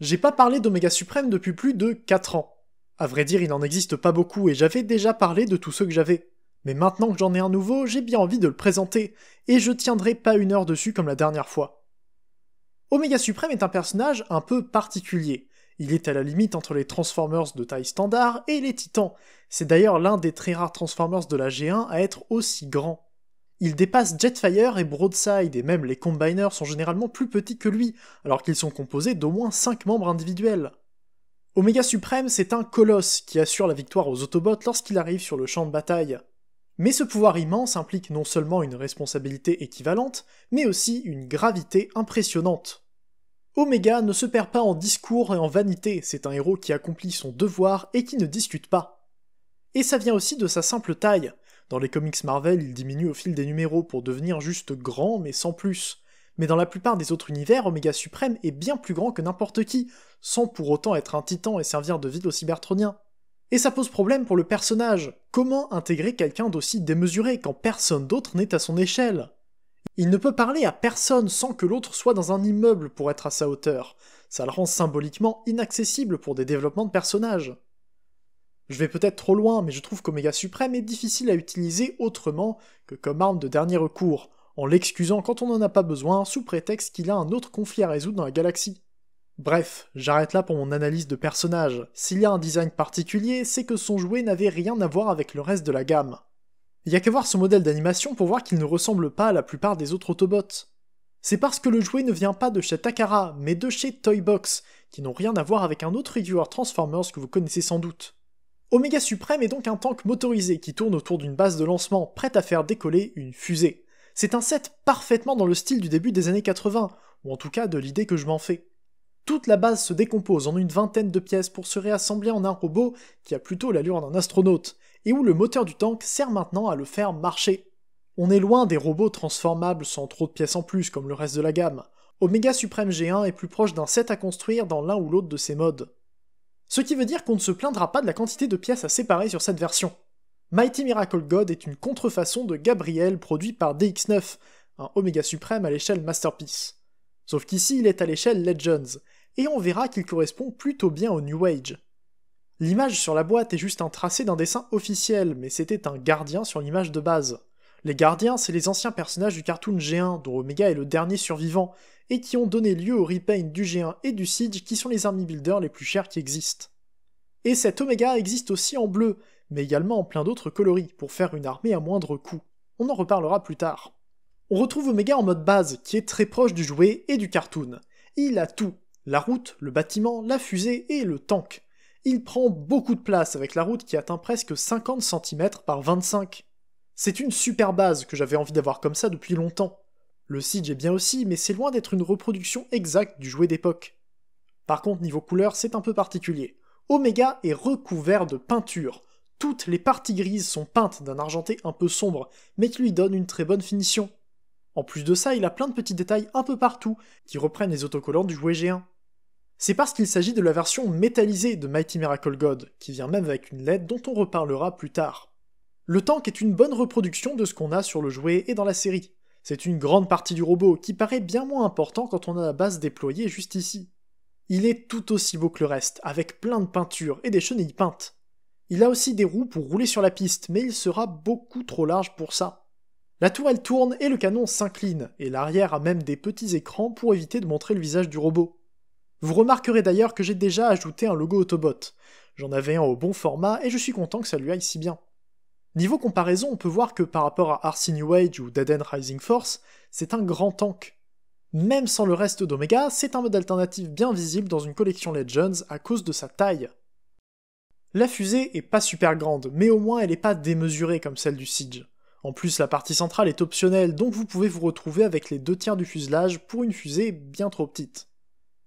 J'ai pas parlé d'Oméga Suprême depuis plus de 4 ans. À vrai dire, il n'en existe pas beaucoup et j'avais déjà parlé de tous ceux que j'avais. Mais maintenant que j'en ai un nouveau, j'ai bien envie de le présenter, et je tiendrai pas 1 heure dessus comme la dernière fois. Oméga Suprême est un personnage un peu particulier. Il est à la limite entre les Transformers de taille standard et les Titans. C'est d'ailleurs l'un des très rares Transformers de la G1 à être aussi grand. Il dépasse Jetfire et Broadside, et même les Combiners sont généralement plus petits que lui, alors qu'ils sont composés d'au moins 5 membres individuels. Oméga Suprême, c'est un colosse qui assure la victoire aux Autobots lorsqu'il arrive sur le champ de bataille. Mais ce pouvoir immense implique non seulement une responsabilité équivalente, mais aussi une gravité impressionnante. Oméga ne se perd pas en discours et en vanité, c'est un héros qui accomplit son devoir et qui ne discute pas. Et ça vient aussi de sa simple taille. Dans les comics Marvel, il diminue au fil des numéros pour devenir juste grand mais sans plus. Mais dans la plupart des autres univers, Oméga Suprême est bien plus grand que n'importe qui, sans pour autant être un titan et servir de vide aux cybertroniens. Et ça pose problème pour le personnage. Comment intégrer quelqu'un d'aussi démesuré quand personne d'autre n'est à son échelle ? Il ne peut parler à personne sans que l'autre soit dans un immeuble pour être à sa hauteur. Ça le rend symboliquement inaccessible pour des développements de personnages. Je vais peut-être trop loin, mais je trouve qu'Oméga Suprême est difficile à utiliser autrement que comme arme de dernier recours, en l'excusant quand on n'en a pas besoin, sous prétexte qu'il a un autre conflit à résoudre dans la galaxie. Bref, j'arrête là pour mon analyse de personnage. S'il y a un design particulier, c'est que son jouet n'avait rien à voir avec le reste de la gamme. Il y a qu'à voir son modèle d'animation pour voir qu'il ne ressemble pas à la plupart des autres Autobots. C'est parce que le jouet ne vient pas de chez Takara, mais de chez Toybox, qui n'ont rien à voir avec un autre reviewer Transformers que vous connaissez sans doute. Oméga Suprême est donc un tank motorisé qui tourne autour d'une base de lancement, prête à faire décoller une fusée. C'est un set parfaitement dans le style du début des années 80, ou en tout cas de l'idée que je m'en fais. Toute la base se décompose en une vingtaine de pièces pour se réassembler en un robot qui a plutôt l'allure d'un astronaute, et où le moteur du tank sert maintenant à le faire marcher. On est loin des robots transformables sans trop de pièces en plus comme le reste de la gamme. Oméga Suprême G1 est plus proche d'un set à construire dans l'un ou l'autre de ses modes. Ce qui veut dire qu'on ne se plaindra pas de la quantité de pièces à séparer sur cette version. Mighty Miracle God est une contrefaçon de Gabriel produit par DX9, un Oméga Suprême à l'échelle Masterpiece. Sauf qu'ici il est à l'échelle Legends, et on verra qu'il correspond plutôt bien au New Age. L'image sur la boîte est juste un tracé d'un dessin officiel, mais c'était un gardien sur l'image de base. Les gardiens, c'est les anciens personnages du cartoon G1, dont Oméga est le dernier survivant, et qui ont donné lieu au repaint du G1 et du Siege qui sont les army builders les plus chers qui existent. Et cet Oméga existe aussi en bleu, mais également en plein d'autres coloris, pour faire une armée à moindre coût. On en reparlera plus tard. On retrouve Oméga en mode base, qui est très proche du jouet et du cartoon. Il a tout, la route, le bâtiment, la fusée et le tank. Il prend beaucoup de place avec la route qui atteint presque 50 cm par 25. C'est une super base que j'avais envie d'avoir comme ça depuis longtemps. Le Siege est bien aussi, mais c'est loin d'être une reproduction exacte du jouet d'époque. Par contre, niveau couleur, c'est un peu particulier. Oméga est recouvert de peinture. Toutes les parties grises sont peintes d'un argenté un peu sombre, mais qui lui donne une très bonne finition. En plus de ça, il a plein de petits détails un peu partout, qui reprennent les autocollants du jouet G1. C'est parce qu'il s'agit de la version métallisée de Mighty Miracle God, qui vient même avec une LED dont on reparlera plus tard. Le tank est une bonne reproduction de ce qu'on a sur le jouet et dans la série. C'est une grande partie du robot, qui paraît bien moins important quand on a la base déployée juste ici. Il est tout aussi beau que le reste, avec plein de peintures et des chenilles peintes. Il a aussi des roues pour rouler sur la piste, mais il sera beaucoup trop large pour ça. La tourelle tourne et le canon s'incline, et l'arrière a même des petits écrans pour éviter de montrer le visage du robot. Vous remarquerez d'ailleurs que j'ai déjà ajouté un logo Autobot. J'en avais un au bon format et je suis content que ça lui aille si bien. Niveau comparaison, on peut voir que par rapport à RC New Age ou Dead End Rising Force, c'est un grand tank. Même sans le reste d'Oméga, c'est un mode alternatif bien visible dans une collection Legends à cause de sa taille. La fusée est pas super grande, mais au moins elle est pas démesurée comme celle du Siege. En plus, la partie centrale est optionnelle, donc vous pouvez vous retrouver avec les 2/3 du fuselage pour une fusée bien trop petite.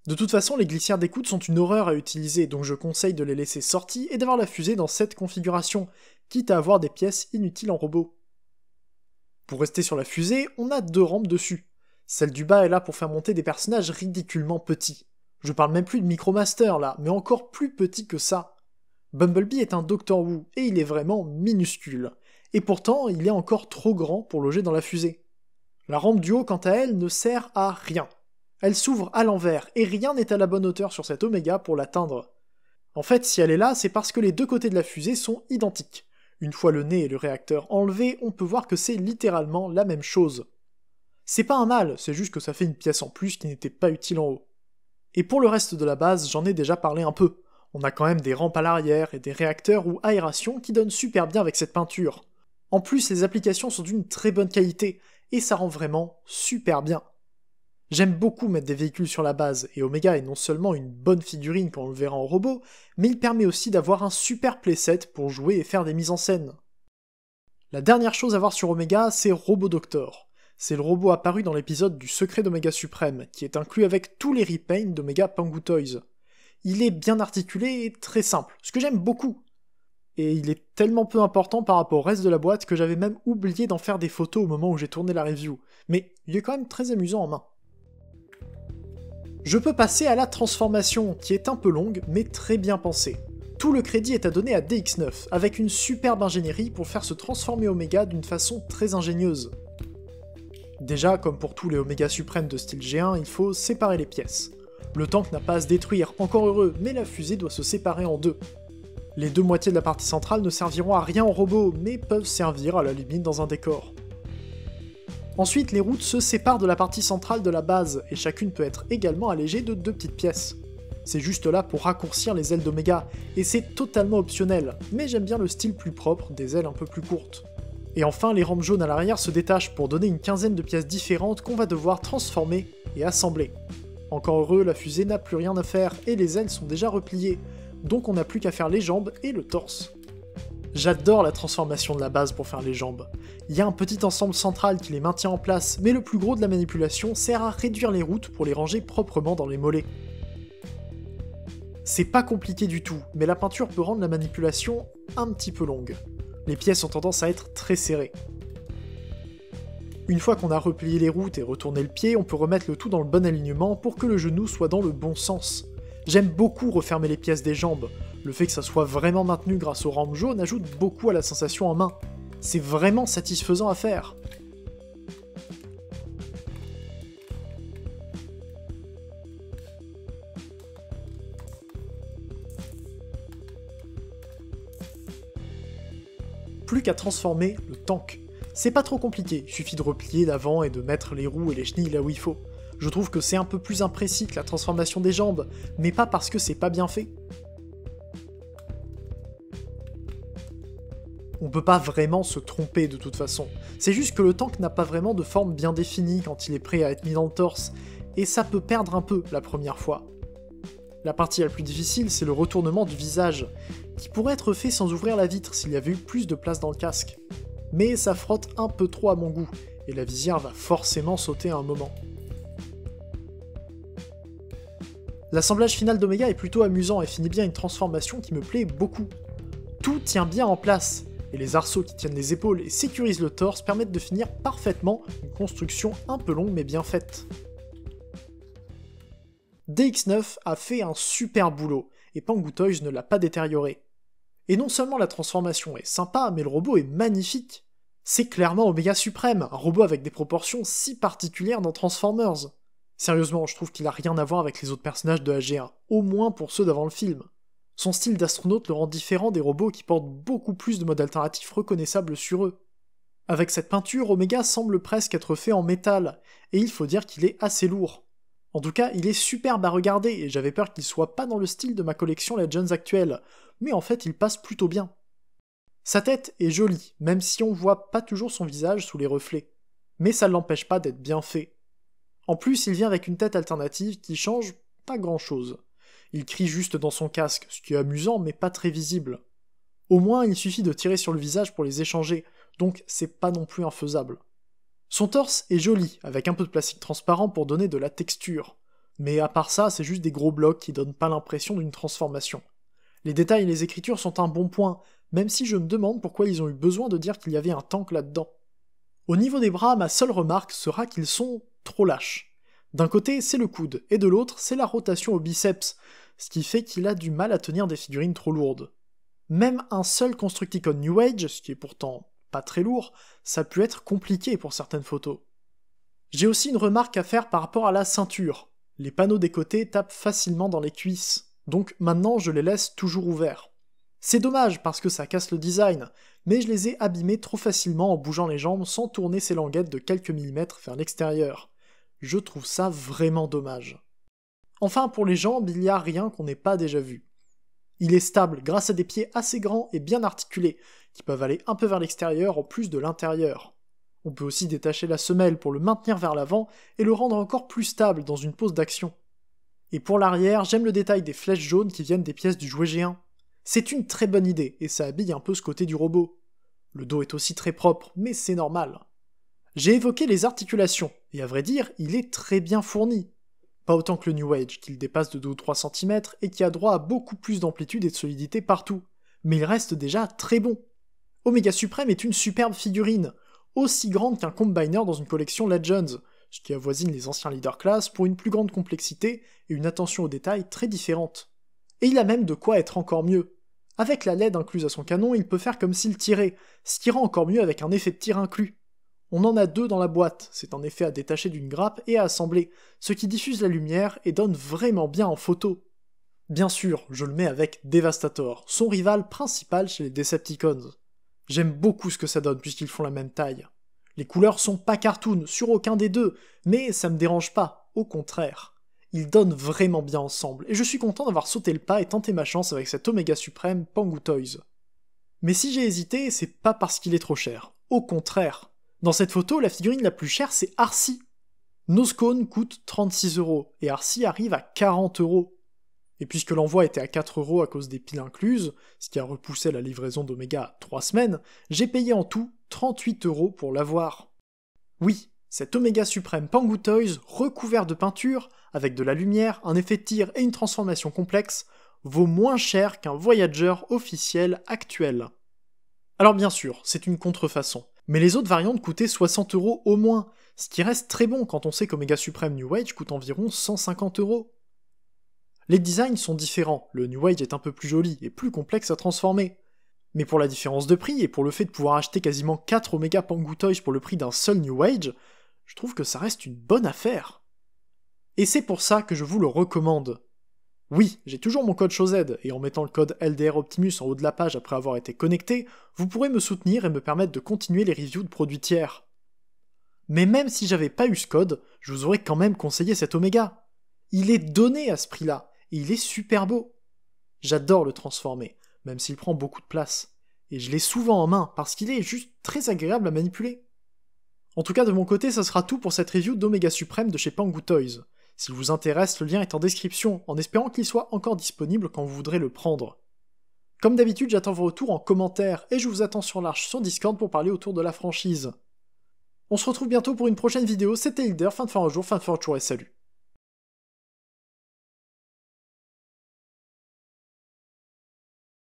De toute façon, les glissières d'écoute sont une horreur à utiliser, donc je conseille de les laisser sorties et d'avoir la fusée dans cette configuration, quitte à avoir des pièces inutiles en robot. Pour rester sur la fusée, on a 2 rampes dessus. Celle du bas est là pour faire monter des personnages ridiculement petits. Je parle même plus de Micromaster là, mais encore plus petit que ça. Bumblebee est un Doctor Who, et il est vraiment minuscule. Et pourtant, il est encore trop grand pour loger dans la fusée. La rampe du haut, quant à elle, ne sert à rien. Elle s'ouvre à l'envers, et rien n'est à la bonne hauteur sur cette Oméga pour l'atteindre. En fait, si elle est là, c'est parce que les deux côtés de la fusée sont identiques. Une fois le nez et le réacteur enlevés, on peut voir que c'est littéralement la même chose. C'est pas un mal, c'est juste que ça fait une pièce en plus qui n'était pas utile en haut. Et pour le reste de la base, j'en ai déjà parlé un peu. On a quand même des rampes à l'arrière et des réacteurs ou aération qui donnent super bien avec cette peinture. En plus, les applications sont d'une très bonne qualité, et ça rend vraiment super bien. J'aime beaucoup mettre des véhicules sur la base, et Omega est non seulement une bonne figurine quand on le verra en robot, mais il permet aussi d'avoir un super playset pour jouer et faire des mises en scène. La dernière chose à voir sur Omega, c'est Robodoctor. C'est le robot apparu dans l'épisode du Secret d'Omega Suprême, qui est inclus avec tous les repaints d'Omega Pangu Toys. Il est bien articulé et très simple, ce que j'aime beaucoup. Et il est tellement peu important par rapport au reste de la boîte que j'avais même oublié d'en faire des photos au moment où j'ai tourné la review, mais il est quand même très amusant en main. Je peux passer à la transformation, qui est un peu longue, mais très bien pensée. Tout le crédit est à donner à DX9, avec une superbe ingénierie pour faire se transformer Omega d'une façon très ingénieuse. Déjà, comme pour tous les Oméga suprêmes de style G1, il faut séparer les pièces. Le tank n'a pas à se détruire, encore heureux, mais la fusée doit se séparer en deux. Les deux moitiés de la partie centrale ne serviront à rien en robot, mais peuvent servir à la limite dans un décor. Ensuite, les routes se séparent de la partie centrale de la base, et chacune peut être également allégée de deux petites pièces. C'est juste là pour raccourcir les ailes d'Omega, et c'est totalement optionnel, mais j'aime bien le style plus propre des ailes un peu plus courtes. Et enfin, les rampes jaunes à l'arrière se détachent pour donner une quinzaine de pièces différentes qu'on va devoir transformer et assembler. Encore heureux, la fusée n'a plus rien à faire, et les ailes sont déjà repliées, donc on n'a plus qu'à faire les jambes et le torse. J'adore la transformation de la base pour faire les jambes. Il y a un petit ensemble central qui les maintient en place, mais le plus gros de la manipulation sert à réduire les routes pour les ranger proprement dans les mollets. C'est pas compliqué du tout, mais la peinture peut rendre la manipulation un petit peu longue. Les pièces ont tendance à être très serrées. Une fois qu'on a replié les routes et retourné le pied, on peut remettre le tout dans le bon alignement pour que le genou soit dans le bon sens. J'aime beaucoup refermer les pièces des jambes. Le fait que ça soit vraiment maintenu grâce aux rampes jaunes ajoute beaucoup à la sensation en main. C'est vraiment satisfaisant à faire. Plus qu'à transformer le tank. C'est pas trop compliqué, il suffit de replier l'avant et de mettre les roues et les chenilles là où il faut. Je trouve que c'est un peu plus imprécis que la transformation des jambes, mais pas parce que c'est pas bien fait. On peut pas vraiment se tromper de toute façon. C'est juste que le tank n'a pas vraiment de forme bien définie quand il est prêt à être mis dans le torse, et ça peut perdre un peu la première fois. La partie la plus difficile, c'est le retournement du visage, qui pourrait être fait sans ouvrir la vitre s'il y avait eu plus de place dans le casque. Mais ça frotte un peu trop à mon goût, et la visière va forcément sauter à un moment. L'assemblage final d'Omega est plutôt amusant et finit bien une transformation qui me plaît beaucoup. Tout tient bien en place, et les arceaux qui tiennent les épaules et sécurisent le torse permettent de finir parfaitement une construction un peu longue mais bien faite. DX9 a fait un super boulot, et Pangu Toys ne l'a pas détérioré. Et non seulement la transformation est sympa, mais le robot est magnifique. C'est clairement Omega Suprême, un robot avec des proportions si particulières dans Transformers. Sérieusement, je trouve qu'il a rien à voir avec les autres personnages de la G1, au moins pour ceux d'avant le film. Son style d'astronaute le rend différent des robots qui portent beaucoup plus de modes alternatifs reconnaissables sur eux. Avec cette peinture, Omega semble presque être fait en métal, et il faut dire qu'il est assez lourd. En tout cas, il est superbe à regarder, et j'avais peur qu'il soit pas dans le style de ma collection Legends actuelle, mais en fait il passe plutôt bien. Sa tête est jolie, même si on voit pas toujours son visage sous les reflets, mais ça ne l'empêche pas d'être bien fait. En plus, il vient avec une tête alternative qui change pas grand chose. Il crie juste dans son casque, ce qui est amusant mais pas très visible. Au moins, il suffit de tirer sur le visage pour les échanger, donc c'est pas non plus infaisable. Son torse est joli, avec un peu de plastique transparent pour donner de la texture. Mais à part ça, c'est juste des gros blocs qui donnent pas l'impression d'une transformation. Les détails et les écritures sont un bon point, même si je me demande pourquoi ils ont eu besoin de dire qu'il y avait un tank là-dedans. Au niveau des bras, ma seule remarque sera qu'ils sont trop lâches. D'un côté, c'est le coude, et de l'autre, c'est la rotation au biceps, ce qui fait qu'il a du mal à tenir des figurines trop lourdes. Même un seul Constructicon New Age, ce qui est pourtant pas très lourd, ça peut être compliqué pour certaines photos. J'ai aussi une remarque à faire par rapport à la ceinture. Les panneaux des côtés tapent facilement dans les cuisses, donc maintenant je les laisse toujours ouverts. C'est dommage parce que ça casse le design, mais je les ai abîmés trop facilement en bougeant les jambes sans tourner ces languettes de quelques millimètres vers l'extérieur. Je trouve ça vraiment dommage. Enfin, pour les jambes, il n'y a rien qu'on n'ait pas déjà vu. Il est stable grâce à des pieds assez grands et bien articulés, qui peuvent aller un peu vers l'extérieur en plus de l'intérieur. On peut aussi détacher la semelle pour le maintenir vers l'avant et le rendre encore plus stable dans une pose d'action. Et pour l'arrière, j'aime le détail des flèches jaunes qui viennent des pièces du jouet G1. C'est une très bonne idée, et ça habille un peu ce côté du robot. Le dos est aussi très propre, mais c'est normal. J'ai évoqué les articulations, et à vrai dire, il est très bien fourni. Pas autant que le New Age, qu'il dépasse de 2 ou 3 cm et qui a droit à beaucoup plus d'amplitude et de solidité partout. Mais il reste déjà très bon. Omega Supreme est une superbe figurine, aussi grande qu'un Combiner dans une collection Legends, ce qui avoisine les anciens Leader Class pour une plus grande complexité et une attention aux détails très différente. Et il a même de quoi être encore mieux. Avec la LED incluse à son canon, il peut faire comme s'il tirait, ce qui rend encore mieux avec un effet de tir inclus. On en a 2 dans la boîte, c'est un effet à détacher d'une grappe et à assembler, ce qui diffuse la lumière et donne vraiment bien en photo. Bien sûr, je le mets avec Devastator, son rival principal chez les Decepticons. J'aime beaucoup ce que ça donne puisqu'ils font la même taille. Les couleurs sont pas cartoon sur aucun des deux, mais ça me dérange pas, au contraire. Ils donnent vraiment bien ensemble, et je suis content d'avoir sauté le pas et tenté ma chance avec cet Omega Supreme Pangu Toys. Mais si j'ai hésité, c'est pas parce qu'il est trop cher. Au contraire. Dans cette photo, la figurine la plus chère, c'est Arcee. Noscone coûte 36€, et Arcee arrive à 40€. Et puisque l'envoi était à 4€ à cause des piles incluses, ce qui a repoussé la livraison d'Omega à 3 semaines, j'ai payé en tout 38€ pour l'avoir. Oui, cet Omega Supreme Pangu Toys, recouvert de peinture, avec de la lumière, un effet de tir et une transformation complexe, vaut moins cher qu'un Voyager officiel actuel. Alors bien sûr, c'est une contrefaçon, mais les autres variantes coûtaient 60€ au moins, ce qui reste très bon quand on sait qu'Omega Supreme New Age coûte environ 150€. Les designs sont différents, le New Age est un peu plus joli et plus complexe à transformer. Mais pour la différence de prix et pour le fait de pouvoir acheter quasiment 4 Omega Pangu Toys pour le prix d'un seul New Age, je trouve que ça reste une bonne affaire. Et c'est pour ça que je vous le recommande. Oui, j'ai toujours mon code SHOZ, et en mettant le code LDR Optimus en haut de la page après avoir été connecté, vous pourrez me soutenir et me permettre de continuer les reviews de produits tiers. Mais même si j'avais pas eu ce code, je vous aurais quand même conseillé cet Omega. Il est donné à ce prix-là, et il est super beau. J'adore le transformer, même s'il prend beaucoup de place. Et je l'ai souvent en main, parce qu'il est juste très agréable à manipuler. En tout cas, de mon côté, ça sera tout pour cette review d'Omega Supreme de chez Pangu Toys. S'il vous intéresse, le lien est en description, en espérant qu'il soit encore disponible quand vous voudrez le prendre. Comme d'habitude, j'attends vos retours en commentaire, et je vous attends sur l'Arche sur Discord pour parler autour de la franchise. On se retrouve bientôt pour une prochaine vidéo, c'était Hilder, fin de fin un jour, fin de fin un jour et salut.